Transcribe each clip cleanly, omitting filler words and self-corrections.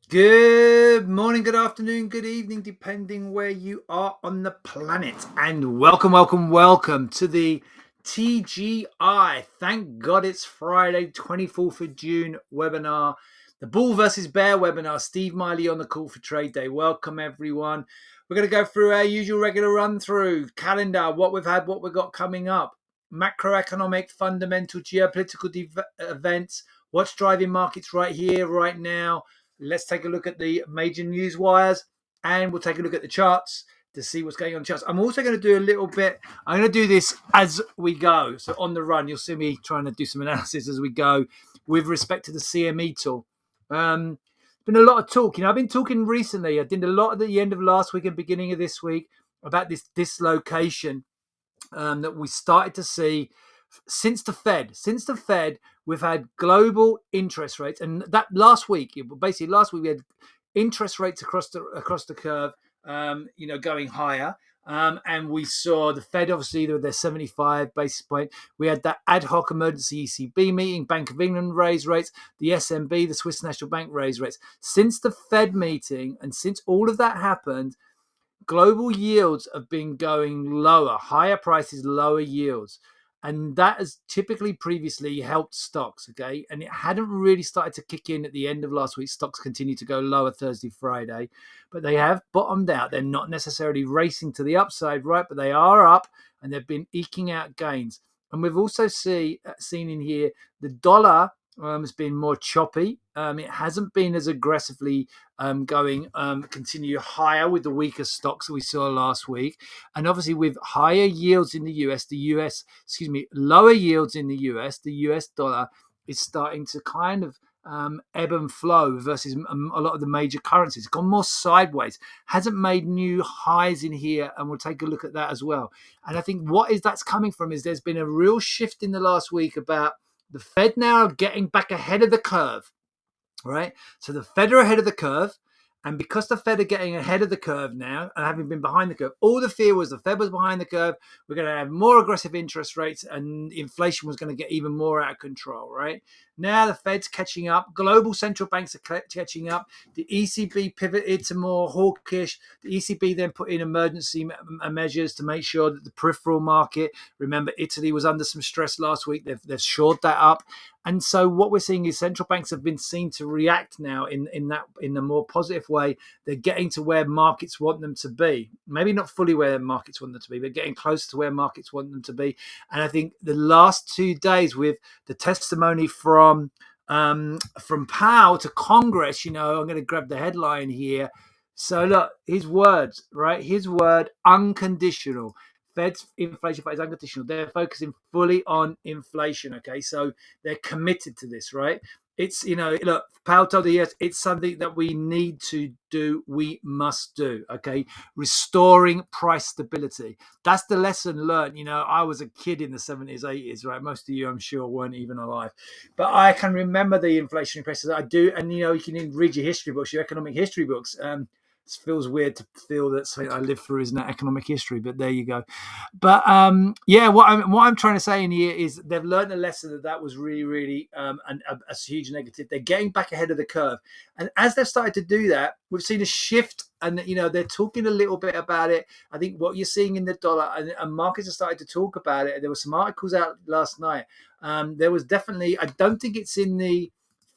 Good morning, good afternoon, good evening, depending where you are on the planet. And welcome to the TGI. Thank God it's Friday, 24th of June webinar. The Bull versus Bear webinar. Steve Miley on the call for trade day. Welcome, everyone. We're going to go through our usual regular run through calendar, what we've had, what we've got coming up, macroeconomic, fundamental, geopolitical events, what's driving markets right here, right now. Let's take a look at the major news wires and we'll take a look at the charts to see what's going on in the charts. I'm also going to do a little bit, I'm going to do this as we go. So on the run, you'll see me trying to do some analysis as we go with respect to the CME tool. Been a lot of talk. I've been talking recently. I did a lot at the end of last week and beginning of this week about this dislocation that we started to see since the Fed. Since the Fed, we've had global interest rates, and that last week we had interest rates across the curve, going higher. And we saw the Fed obviously with their 75 basis point. We had that ad hoc emergency ECB meeting, Bank of England raised rates, the SNB, the Swiss National Bank raised rates. Since the Fed meeting and since all of that happened, global yields have been going lower, higher prices, lower yields. And that has typically previously helped stocks, okay? And it hadn't really started to kick in at the end of last week. Stocks continue to go lower Thursday, Friday, but they have bottomed out. They're not necessarily racing to the upside, right? But they are up and they've been eking out gains. And we've also seen in here the dollar has been more choppy. It hasn't been as aggressively continue higher with the weaker stocks that we saw last week. And obviously with higher yields in the US, lower yields in the US dollar is starting to kind of ebb and flow versus a lot of the major currencies. It's gone more sideways, hasn't made new highs in here, and we'll take a look at that as well. And I think that's coming from is there's been a real shift in the last week about the Fed now getting back ahead of the curve. Right, so the Fed are ahead of the curve, and because the Fed are getting ahead of the curve now and having been behind the curve, all the fear was the Fed was behind the curve. We're going to have more aggressive interest rates, and inflation was going to get even more out of control. Right now, the Fed's catching up. Global central banks are catching up. The ECB pivoted to more hawkish. The ECB then put in emergency measures to make sure that the peripheral market. Remember, Italy was under some stress last week. They've shored that up. And so what we're seeing is central banks have been seen to react now in a more positive way. They're getting to where markets want them to be. Maybe not fully where markets want them to be, but getting closer to where markets want them to be. And I think the last 2 days with the testimony from Powell to Congress, I'm going to grab the headline here. So look, his words, right? His word, unconditional. Fed's inflation fight is unconditional. They're focusing fully on inflation. Okay, so they're committed to this, right? It's look, Powell told the yes, it's something that we need to do. We must do. Okay, restoring price stability. That's the lesson learned. I was a kid in the 70s, 80s, right? Most of you, I'm sure, weren't even alive, but I can remember the inflationary pressures. I do, and you can read your history books, your economic history books. It feels weird to feel that something I lived through is not economic history, but there you go. But what I'm trying to say in here is they've learned a lesson that was really, really a huge negative. They're getting back ahead of the curve, and as they've started to do that, we've seen a shift. And they're talking a little bit about it. I think what you're seeing in the dollar, and markets are starting to talk about it. There were some articles out last night. There was definitely. I don't think it's in the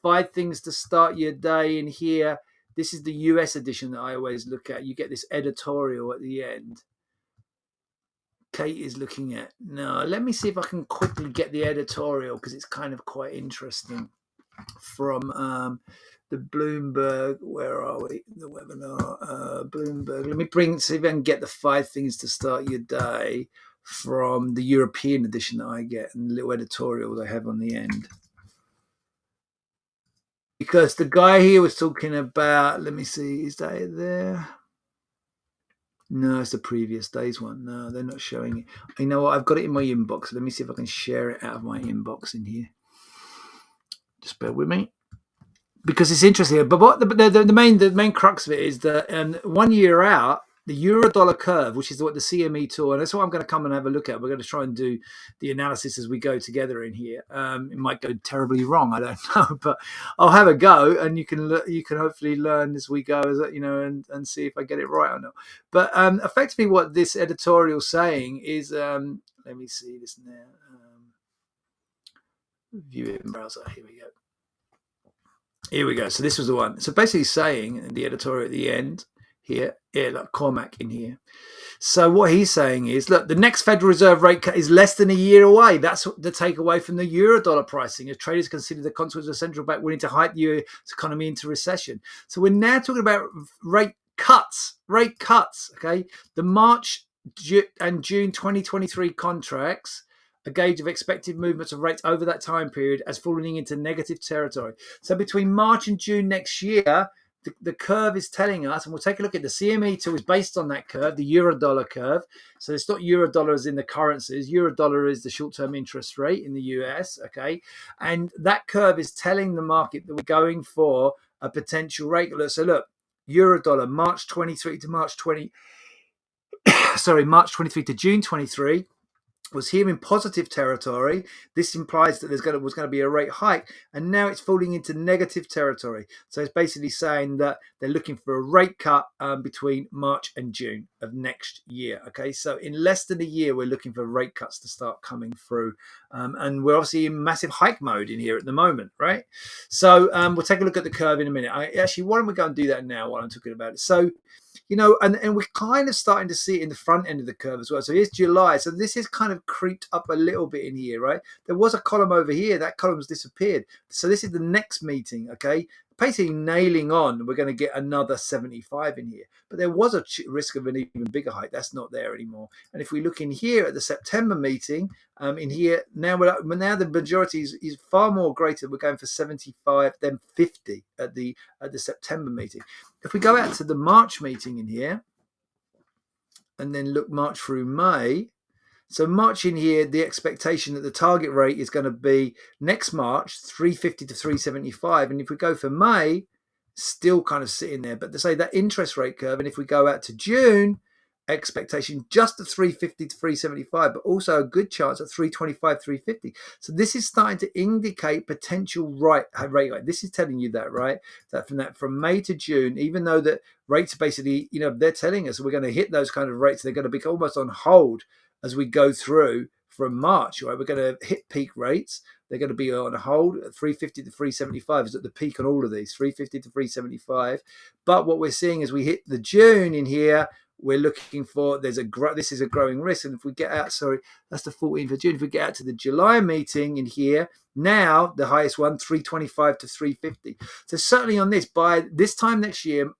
5 things to start your day in here. This is the US edition that I always look at. You get this editorial at the end. Kate is looking at. No, let me see if I can quickly get the editorial because it's kind of quite interesting from the Bloomberg. Where are we? The webinar. Bloomberg. Let me see if I can get the 5 things to start your day from the European edition that I get and the little editorial they have on the end. Because the guy here was talking about, let me see, is that there? No, it's the previous day's one. No, they're not showing it. You know what? I've got it in my inbox. Let me see if I can share it out of my inbox in here. Just bear with me. Because it's interesting. But what the main crux of it is that 1 year out, the euro dollar curve, which is what the CME tool, and that's what I'm going to come and have a look at. We're going to try and do the analysis as we go together in here. It might go terribly wrong, I don't know, but I'll have a go, and you can hopefully learn as we go, and see if I get it right or not. But effectively, what this editorial is saying is, let me see this now. View it in browser. Here we go. Here we go. So this was the one. So basically saying the editorial at the end here, like Cormac in here. So what he's saying is, look, the next Federal Reserve rate cut is less than a year away. That's the takeaway from the euro dollar pricing, as traders consider the consequence of the central bank willing to hike the US economy into recession. So we're now talking about rate cuts, okay? The March and June 2023 contracts, a gauge of expected movements of rates over that time period, as falling into negative territory. So between March and June next year, the curve is telling us, and we'll take a look at the CME tool is based on that curve, the euro dollar curve. So it's not euro dollar as in the currencies. Euro dollar is the short-term interest rate in the US, okay? And that curve is telling the market that we're going for a potential rate. So look, euro dollar, March 23 to March 23 to June 23. Was here in positive territory. This implies that was going to be a rate hike, and now it's falling into negative territory. So it's basically saying that they're looking for a rate cut between March and June of next year. Okay, so in less than a year, we're looking for rate cuts to start coming through, and we're obviously in massive hike mode in here at the moment, right? So we'll take a look at the curve in a minute. Actually, why don't we go and do that now while I'm talking about it? So, and we're kind of starting to see it in the front end of the curve as well. So here's July. So this is kind of creeped up a little bit in here, right? There was a column over here. That column's disappeared. So this is the next meeting, okay? Basically nailing on, we're going to get another 75 in here. But there was a risk of an even bigger hike. That's not there anymore. And if we look in here at the September meeting, in here, now the majority is far more greater. We're going for 75 than 50 at the September meeting. If we go out to the March meeting in here, and then look March through May, so March in here, the expectation that the target rate is going to be next March, 350 to 375. And if we go for May, still kind of sitting there. But to say that interest rate curve, and if we go out to June, expectation just at 350 to 375, but also a good chance at 325, 350. So this is starting to indicate potential rate hike. This is telling you that, right? That from May to June, even though that rates basically, they're telling us we're going to hit those kind of rates, they're going to be almost on hold as we go through from March, right? We're going to hit peak rates. They're going to be on hold at 350 to 375 is at the peak on all of these, 350 to 375. But what we're seeing as we hit the June in here, we're looking for, this is a growing risk. And if we get out, that's the 14th of June. If we get out to the July meeting in here, now the highest one, 325 to 350. So certainly on this, by this time next year,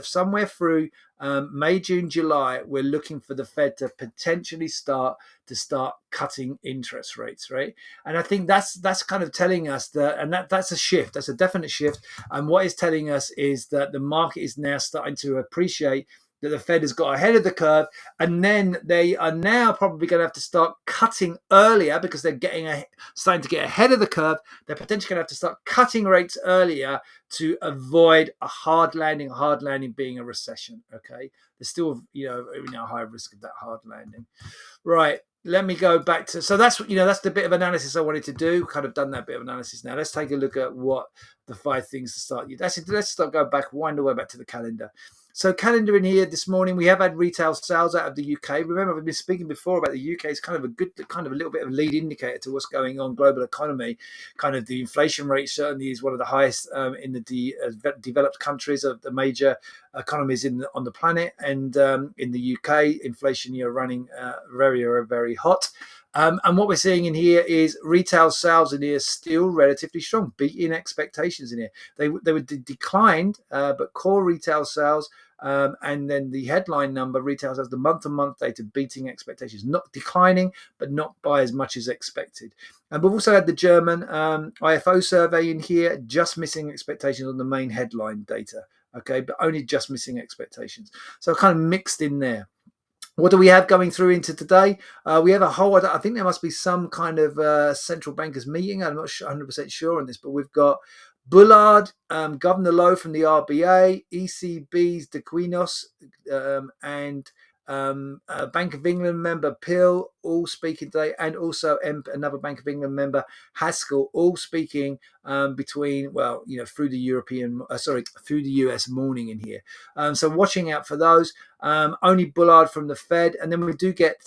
somewhere through May, June, July, we're looking for the Fed to potentially start cutting interest rates, right? And I think that's kind of telling us that, and that's a shift. That's a definite shift. And what it's telling us is that the market is now starting to appreciate that the Fed has got ahead of the curve, and then they are now probably going to have to start cutting earlier because they're starting to get ahead of the curve. They're potentially going to have to start cutting rates earlier to avoid a hard landing being a recession, okay? There's still, a high risk of that hard landing. Right, let me go back to, so that's the bit of analysis I wanted to do. Kind of done that bit of analysis now. Let's take a look at what the 5 things to start. Let's start going back, wind the way back to the calendar. So calendar in here this morning, we have had retail sales out of the UK. Remember, we've been speaking before about the UK. It's kind of a little bit of a lead indicator to what's going on global economy. Kind of the inflation rate certainly is one of the highest in the developed countries of the major economies on the planet. And in the UK, inflation running very, very hot. And what we're seeing in here is retail sales in here still relatively strong, beating expectations in here. They were declined, but core retail sales and then the headline number, retail sales, the month-to-month data beating expectations, not declining, but not by as much as expected. And we've also had the German IFO survey in here, just missing expectations on the main headline data, okay, but only just missing expectations. So kind of mixed in there. What do we have going through into today? We have I think there must be some kind of central bankers meeting. I'm not 100% sure on this, but we've got Bullard, Governor Lowe from the RBA, ECB's De Quinos, and Bank of England member Pill all speaking today, and also another Bank of England member Haskell all speaking between, well, through the through the US morning in here. So watching out for those. Only Bullard from the Fed, and then we do get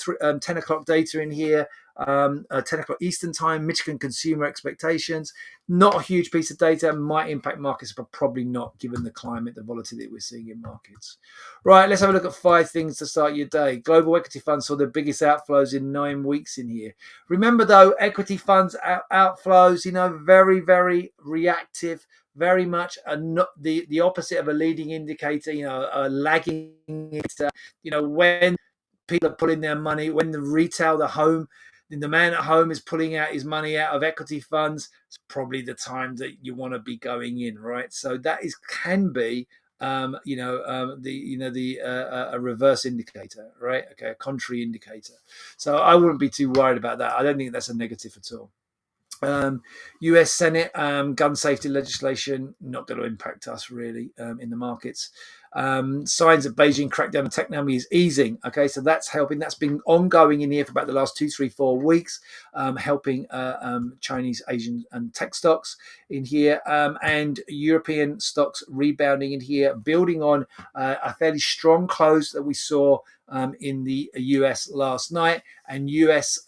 10 o'clock data in here. 10 o'clock Eastern time, Michigan consumer expectations. Not a huge piece of data, might impact markets, but probably not given the climate, the volatility we're seeing in markets. Right, let's have a look at 5 things to start your day. Global equity funds saw the biggest outflows in 9 weeks in here. Remember though, equity funds outflows, very, very reactive, very much not the opposite of a leading indicator, a lagging indicator. When people are pulling their money, when the man at home is pulling out his money out of equity funds, it's probably the time that you want to be going in, right? So that can be a reverse indicator, right? Okay, a contrary indicator. So I wouldn't be too worried about that. I don't think that's a negative at all. US Senate gun safety legislation not going to impact us really in the markets. Signs of Beijing crackdown on technology is easing. Okay, so that's helping. That's been ongoing in here for about the last 2, 3, 4 weeks, helping Chinese, Asian, and tech stocks in here, and European stocks rebounding in here, building on a fairly strong close that we saw in the US last night, and US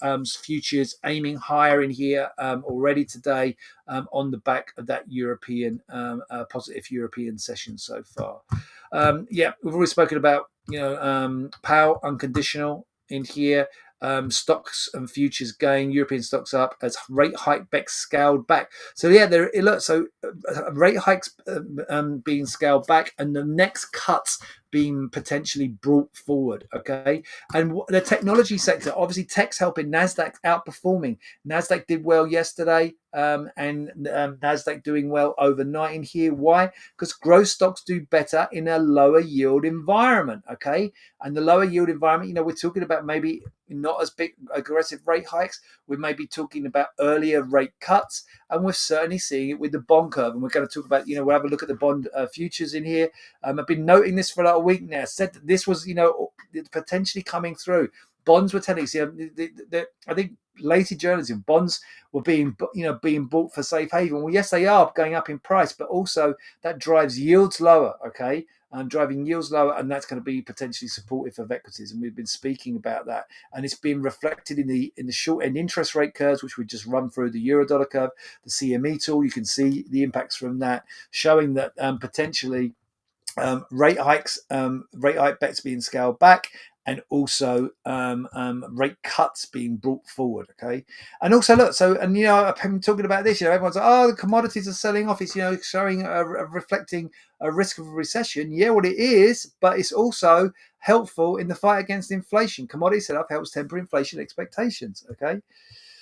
futures aiming higher in here already today on the back of that European positive European session so far. We've already spoken about Powell unconditional in here. Stocks and futures gain, European stocks up as rate hike back scaled back. So rate hikes being scaled back, and the next cuts being potentially brought forward. Okay, and the technology sector, obviously, tech's helping. Nasdaq outperforming. Nasdaq did well yesterday, and Nasdaq doing well overnight in here. Why? Because growth stocks do better in a lower yield environment. Okay, and the lower yield environment, we're talking about maybe not as big aggressive rate hikes. We may be talking about earlier rate cuts, and we're certainly seeing it with the bond curve. And we're going to talk about, we'll have a look at the bond futures in here. I've been noting this for a week now. Said that this was, potentially coming through. Bonds were telling us, I think lazy journalism, bonds were being bought for safe haven. Well, yes, they are going up in price, but also that drives yields lower. Okay. Driving yields lower, and that's going to be potentially supportive of equities. And we've been speaking about that, and it's been reflected in the short end interest rate curves, which we just run through the euro dollar curve, the CME tool. You can see the impacts from that, showing that potentially rate hike bets being scaled back, and also rate cuts being brought forward. Okay, and also look, I've been talking about this. Everyone's like, oh, the commodities are selling off. It's showing reflecting a risk of a recession. Yeah, what it is, but it's also helpful in the fight against inflation. Commodity sell-off helps temper inflation expectations. Okay,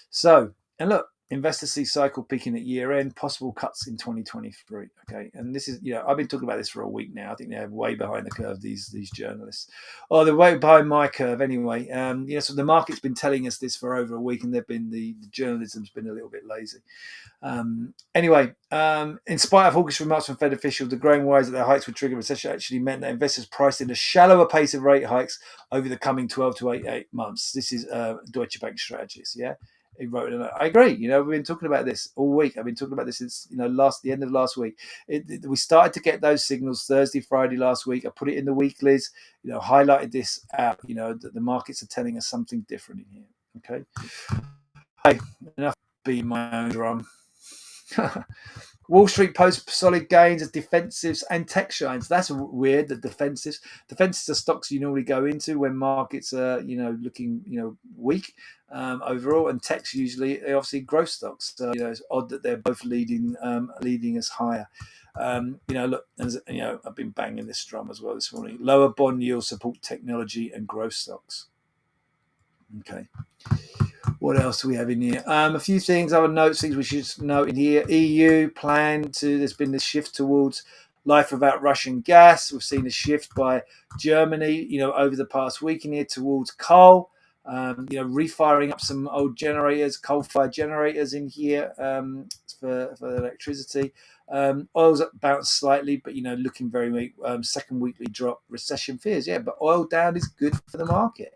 so and look. Investors see cycle peaking at year end, possible cuts in 2023. Okay, and this is, I've been talking about this for a week now. I think they're way behind the curve, these journalists. Oh, they're way behind my curve anyway. So the market's been telling us this for over a week, and the journalism's been a little bit lazy. In spite of hawkish remarks from Fed officials, the growing worries that their hikes would trigger recession actually meant that investors priced in a shallower pace of rate hikes over the coming 12 to 8 months. This is Deutsche Bank strategist, yeah? He wrote it. I agree. We've been talking about this all week. I've been talking about this since the end of last week. We started to get those signals Thursday, Friday last week. I put it in the weeklies. Highlighted this out. That the markets are telling us something different in here. Okay. Hey, enough beating my own drum. Wall Street posts solid gains as defensives and tech shines. That's weird. The defensives are stocks you normally go into when markets are, looking, weak overall, and tech's usually obviously growth stocks. So it's odd that they're both leading us higher. Look, I've been banging this drum as well this morning. Lower bond yields support technology and growth stocks. Okay. What else do we have in here? A few things, other notes, things we should note in here. EU there's been this shift towards life without Russian gas. We've seen a shift by Germany, over the past week in here towards coal. refiring up some old generators, coal-fired generators in here for electricity. Oil's bounced slightly, but looking very weak. Second weekly drop, recession fears. Yeah, but oil down is good for the market.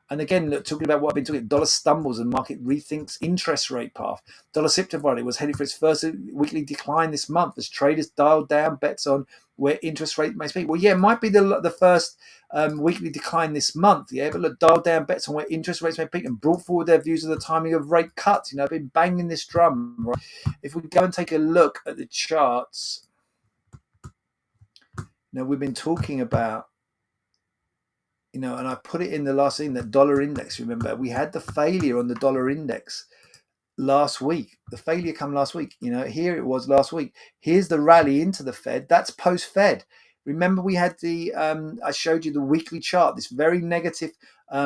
And again, look, talking about what I've been talking, dollar stumbles and market rethinks interest rate path. Dollar SIPTO Friday was headed for its first weekly decline this month as traders dialed down bets on where interest rate may speak. Well, yeah, it might be the first weekly decline this month, yeah, but look, dialed down bets on where interest rates may peak and brought forward their views of the timing of rate cuts. I've been banging this drum, right? If we go and take a look at the charts, we've been talking about, and I put it in the last thing, that dollar index. Remember, we had the failure on the dollar index last week. The failure come last week. Here it was last week. Here's the rally into the Fed. That's post-Fed. Remember, we had I showed you the weekly chart, this very negative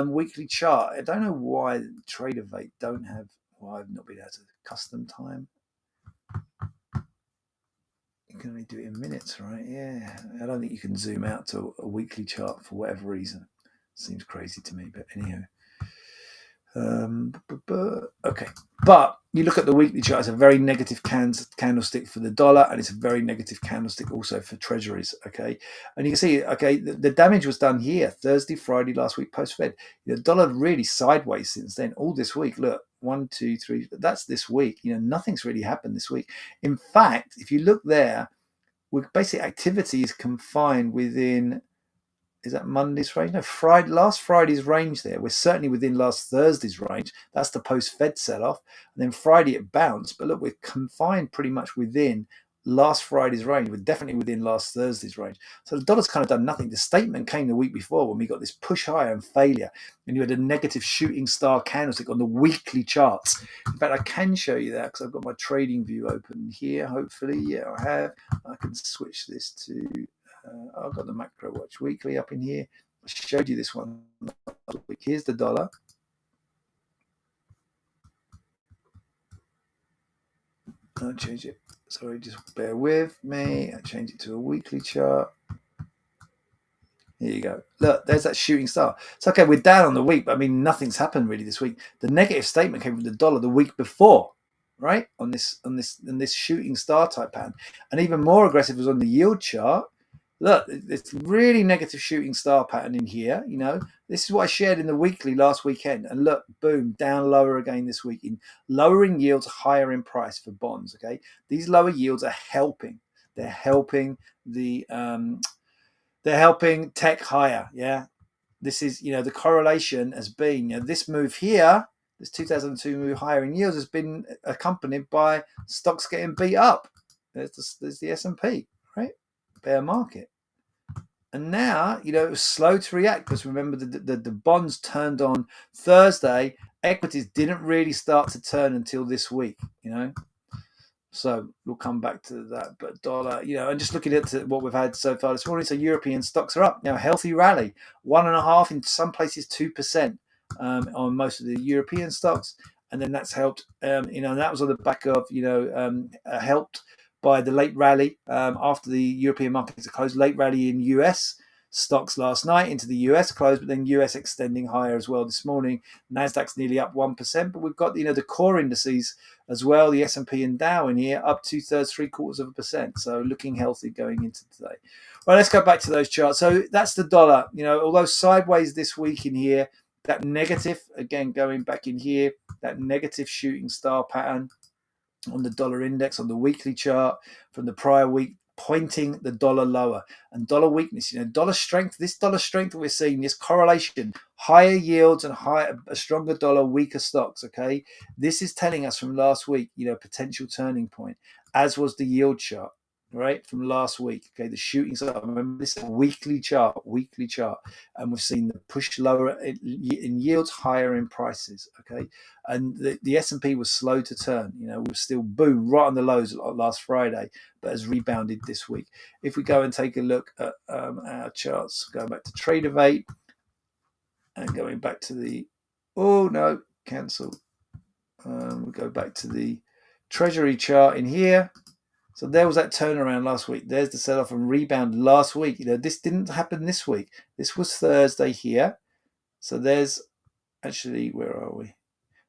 weekly chart. I don't know why TraderVate don't have, I've not been able to custom time. You can only do it in minutes, right? Yeah. I don't think you can zoom out to a weekly chart for whatever reason. Seems crazy to me, but anyhow. Okay, but you look at the weekly chart, it's a very negative candlestick for the dollar, and it's a very negative candlestick also for treasuries. Okay, and you can see, okay, the damage was done here Thursday, Friday last week post Fed. The dollar really sideways since then. All this week, look, 1, 2, 3. That's this week. Nothing's really happened this week. In fact, if you look there, with basic activity is confined within. Is that Monday's range? No, last Friday's range there. We're certainly within last Thursday's range. That's the post-Fed sell-off. And then Friday it bounced. But look, we're confined pretty much within last Friday's range. We're definitely within last Thursday's range. So the dollar's kind of done nothing. The statement came the week before when we got this push higher and failure. And you had a negative shooting star candlestick on the weekly charts. In fact, I can show you that because I've got my trading view open here, hopefully. Yeah, I have. I can switch this to... I've got the macro watch weekly up in here. I showed you this one last week. Here's the dollar. I'll change it. Sorry, just bear with me. I change it to a weekly chart. Here you go. Look, there's that shooting star. It's okay, we're down on the week, but nothing's happened really this week. The negative statement came from the dollar the week before, right? On this shooting star type pattern. And even more aggressive was on the yield chart. Look, it's really negative shooting star pattern in here. This is what I shared in the weekly last weekend. And look, boom, down lower again this week. In lowering yields, higher in price for bonds. Okay, these lower yields are helping. They're helping they're helping tech higher. Yeah, this is the correlation has been this move here. This 2002 move higher in yields has been accompanied by stocks getting beat up. There's the S&P, right? Bear market. And now, it was slow to react because remember the bonds turned on Thursday. Equities didn't really start to turn until this week, So we'll come back to that. But dollar, and just looking at what we've had so far this morning, so European stocks are up. Now, healthy rally, 1.5%, in some places 2% on most of the European stocks. And then that's helped, and that was on the back of, helped by the late rally after the European markets are closed. Late rally in US stocks last night into the US closed, but then US extending higher as well this morning. Nasdaq's nearly up 1%, but we've got the core indices as well, the S&P and Dow in here up 2/3, 0.75%. So looking healthy going into today. Well, let's go back to those charts. So that's the dollar. Although sideways this week in here, that negative again going back in here, that negative shooting star pattern on the dollar index on the weekly chart from the prior week, pointing the dollar lower. And dollar weakness, dollar strength, this dollar strength we're seeing, this correlation, higher yields and a stronger dollar, weaker stocks. Okay, this is telling us from last week, potential turning point, as was the yield chart, right, from last week. Okay, the shooting star. Remember, this is a weekly chart, and we've seen the push lower in yields, higher in prices. Okay, and the S&P was slow to turn. We were still boom right on the lows last Friday, but has rebounded this week. If we go and take a look at our charts, going back to TraderVate and going back to the cancel. We go back to the Treasury chart in here. So there was that turnaround last week. There's the sell-off and rebound last week. This didn't happen this week. This was Thursday here. So there's Actually, where are we?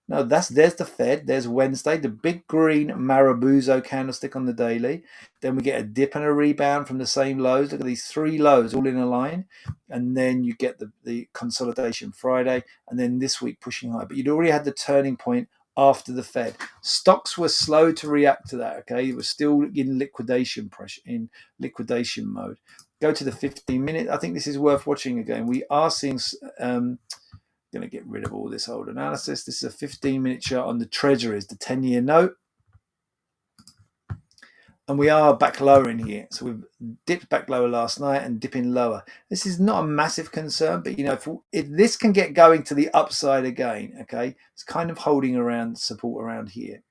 No, there's the Fed. There's Wednesday, the big green Marabuzo candlestick on the daily. Then we get a dip and a rebound from the same lows. Look at these three lows all in a line. And then you get the consolidation Friday. And then this week pushing high. But you'd already had the turning point after the Fed. Stocks were slow to react to that. Okay. It was still in liquidation pressure, in liquidation mode. Go to the 15-minute. I think this is worth watching again. We are seeing going to get rid of all this old analysis. This is a 15-minute chart on the treasuries, the 10-year note. And we are back lower in here. So we've dipped back lower last night and dipping lower. This is not a massive concern, but if this can get going to the upside again, okay, it's kind of holding around support around here,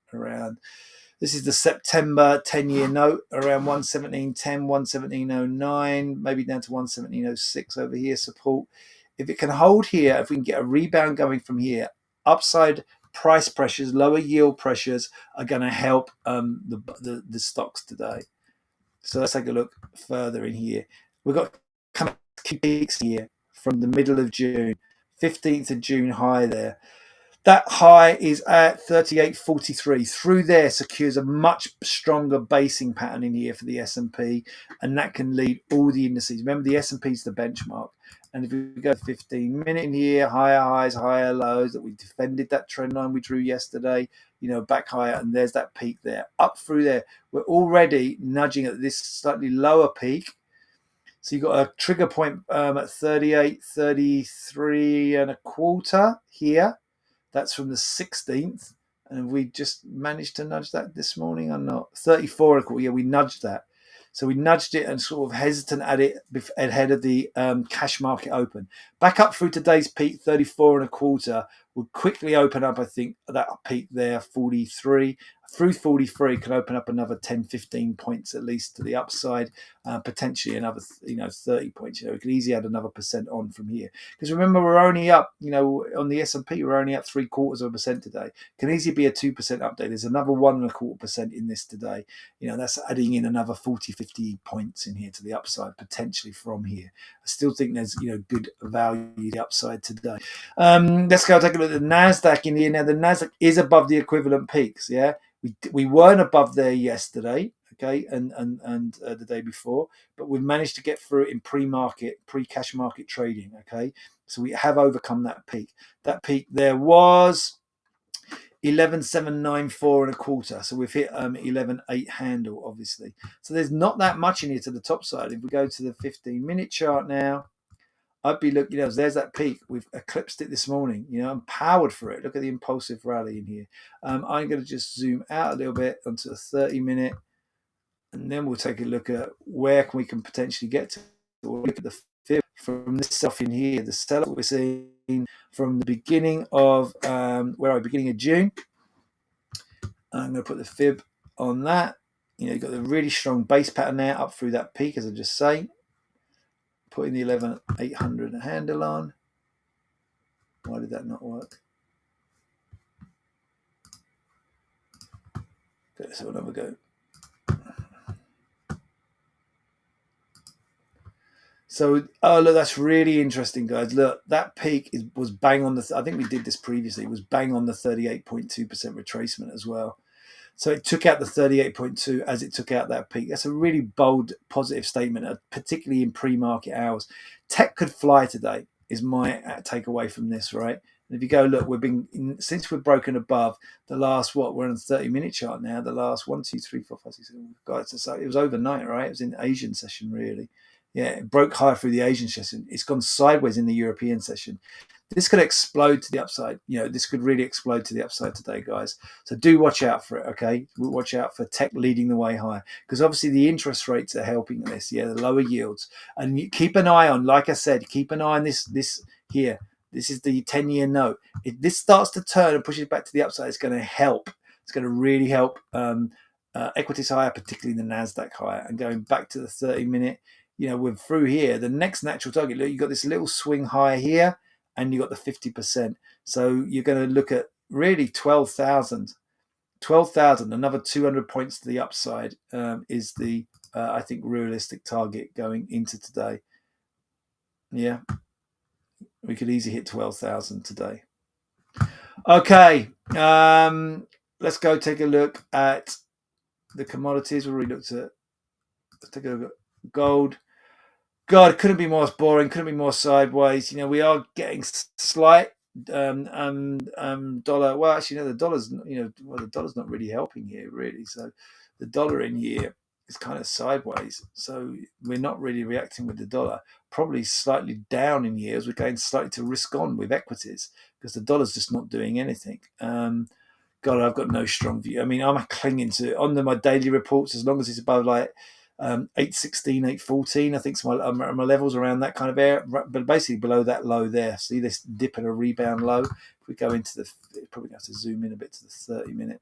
this is the September 10-year note around 117.10, 117.09, maybe down to 117.06 over here, support. If it can hold here, if we can get a rebound going from here, upside price pressures, lower yield pressures are going to help the stocks today. So let's take a look further in here. We've got kind of key peaks here from the middle of June, 15th of June high there. That high is at 38.43. Through there secures a much stronger basing pattern in here for the S&P, and that can lead all the indices. Remember, the S&P is the benchmark. And if we go 15-minute in here, higher highs, higher lows, that we defended that trend line we drew yesterday, back higher, and there's that peak there. Up through there, we're already nudging at this slightly lower peak. So you've got a trigger point at 38, 33 and a quarter here. That's from the 16th. And we just managed to nudge that this morning or not? 34 and a quarter. Yeah, we nudged that. So we nudged it and sort of hesitant at it ahead of the cash market open. Back up through today's peak, 34 and a quarter. Will quickly open up, I think, that peak there, 43. Through 43 can open up another 10, 15 points at least to the upside, potentially another 30 points. We could easily add another percent on from here. Because remember, we're only up, on the S&P, we're only up 0.75% today. Can easily be a 2% update. There's another 1.25% in this today. That's adding in another 40, 50 points in here to the upside, potentially from here. I still think there's, good value to the upside today. Let's go take a look at the NASDAQ in here. Now, the NASDAQ is above the equivalent peaks, yeah? We weren't above there yesterday, okay, and the day before, but we've managed to get through it in pre-cash market trading, okay? So we have overcome that peak. That peak there was 11,794 and a quarter. So we've hit 11,800 handle, obviously. So there's not that much in here to the top side. If we go to the 15-minute chart now, I'd be looking, there's that peak. We've eclipsed it this morning. I'm powered for it. Look at the impulsive rally in here. I'm going to just zoom out a little bit onto the 30-minute, and then we'll take a look at where we can potentially get to. We'll look at the fib from this stuff in here. The sell-up we're seeing from the beginning of beginning of June. I'm going to put the fib on that. You've got the really strong base pattern there up through that peak, as I just say. Putting the 11,800 handle on. Why did that not work? Okay, let's have another go. So, look, that's really interesting, guys. Look, that peak was bang on I think we did this previously. It was bang on the 38.2% retracement as well. So it took out the 38.2 as it took out that peak. That's a really bold, positive statement, particularly in pre-market hours. Tech could fly today, is my takeaway from this, right? And if you go, look, since we've broken above the last, we're on the 30-minute chart now, the last 1, 2, 3, 4, 5, 6, 7, guys, it was overnight, right? It was in the Asian session, really. Yeah, it broke higher through the Asian session. It's gone sideways in the European session. This could explode to the upside. This could really explode to the upside today, guys. So do watch out for it, okay? Watch out for tech leading the way higher, because obviously the interest rates are helping this. Yeah, the lower yields, and you keep an eye on. Like I said, keep an eye on this here. This is the 10-year note. If this starts to turn and pushes back to the upside, it's going to help. It's going to really help equities higher, particularly the Nasdaq higher, and going back to the 30-minute. We're through here. The next natural target. Look, you've got this little swing higher here. And you got the 50%. So you're going to look at really 12,000. 12,000, another 200 points to the upside is the, I think, realistic target going into today. Yeah. We could easily hit 12,000 today. Okay, let's go take a look at the commodities. We already looked at. Let's take a look at gold. God, couldn't be more boring. Couldn't be more sideways. We are getting slight dollar. Well, actually, no, the dollar's the dollar's not really helping here, really. So the dollar in here is kind of sideways. So we're not really reacting with the dollar. Probably slightly down in here as we're going slightly to risk on with equities because the dollar's just not doing anything. God, I've got no strong view. I mean, I'm clinging to on my daily reports as long as it's above like 816, 814. I think my levels around that kind of area, but basically below that low there. See this dip and a rebound low. If we go into probably have to zoom in a bit to the 30-minute.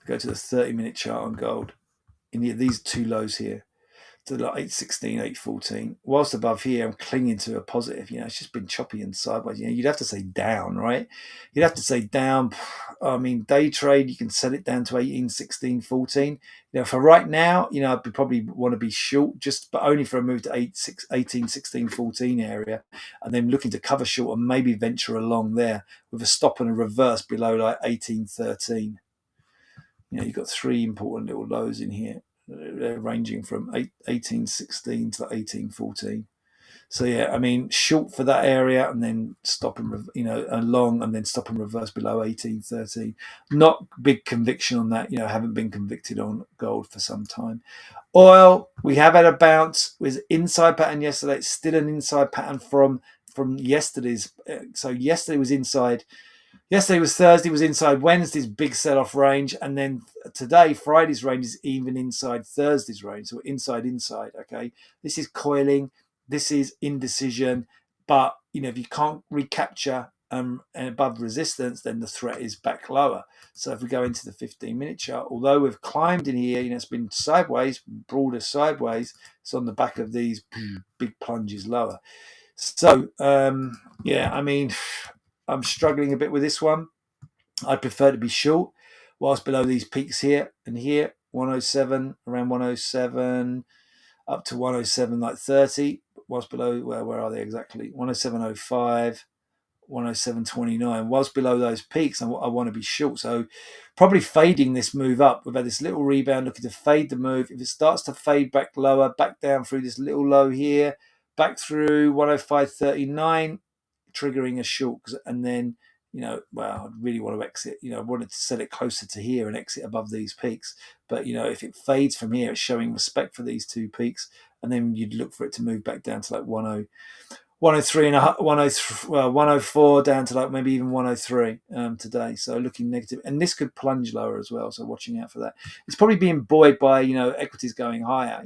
Go to the 30-minute chart on gold. In these two lows here. To like 816, 814. Whilst above here, I'm clinging to a positive. It's just been choppy and sideways. You'd have to say down, right? You'd have to say down. I mean, day trade, you can set it down to 18, 16, 14. For right now, I'd probably want to be short, but only for a move to 18, 16, 14 area, and then looking to cover short and maybe venture along there with a stop and a reverse below like 18, 13. You've got three important little lows in here. They're ranging from 1816 to 1814. So yeah, I mean, short for that area and then stop and long and then stop and reverse below 1813. Not big conviction on that. Haven't been convicted on gold for some time. Oil, we have had a bounce. It was inside pattern yesterday. It's still an inside pattern from yesterday's. So yesterday was inside. Yesterday was Thursday, was inside Wednesday's big sell-off range, and then today, Friday's range is even inside Thursday's range. So inside, okay? This is coiling, this is indecision, but, if you can't recapture and above resistance, then the threat is back lower. So if we go into the 15-minute chart, although we've climbed in here, it's been sideways, broader sideways, it's on the back of these big plunges lower. So, yeah, I mean, I'm struggling a bit with this one. I'd prefer to be short whilst below these peaks here and here, 107, around 107, up to 107 like 30, whilst below, where are they exactly? 107.05, 107.29. Whilst below those peaks, I want to be short. So probably fading this move up. We've had this little rebound looking to fade the move. If it starts to fade back lower, back down through this little low here, back through 105.39, triggering a short, and then I really want to exit. I wanted to set it closer to here and exit above these peaks. But if it fades from here, it's showing respect for these two peaks, and then you'd look for it to move back down to like 103 and 104 down to like maybe even 103 today. So looking negative, and this could plunge lower as well. So watching out for that. It's probably being buoyed by equities going higher.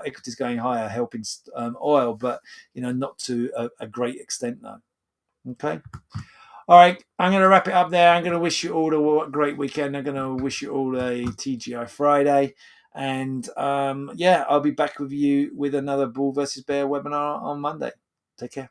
Equities going higher helping oil, but not to a great extent though. Okay. All right, I'm going to wrap it up there. I'm going to wish you all a great weekend. I'm going to wish you all a TGI Friday. And I'll be back with you with another Bull versus Bear webinar on Monday. Take care.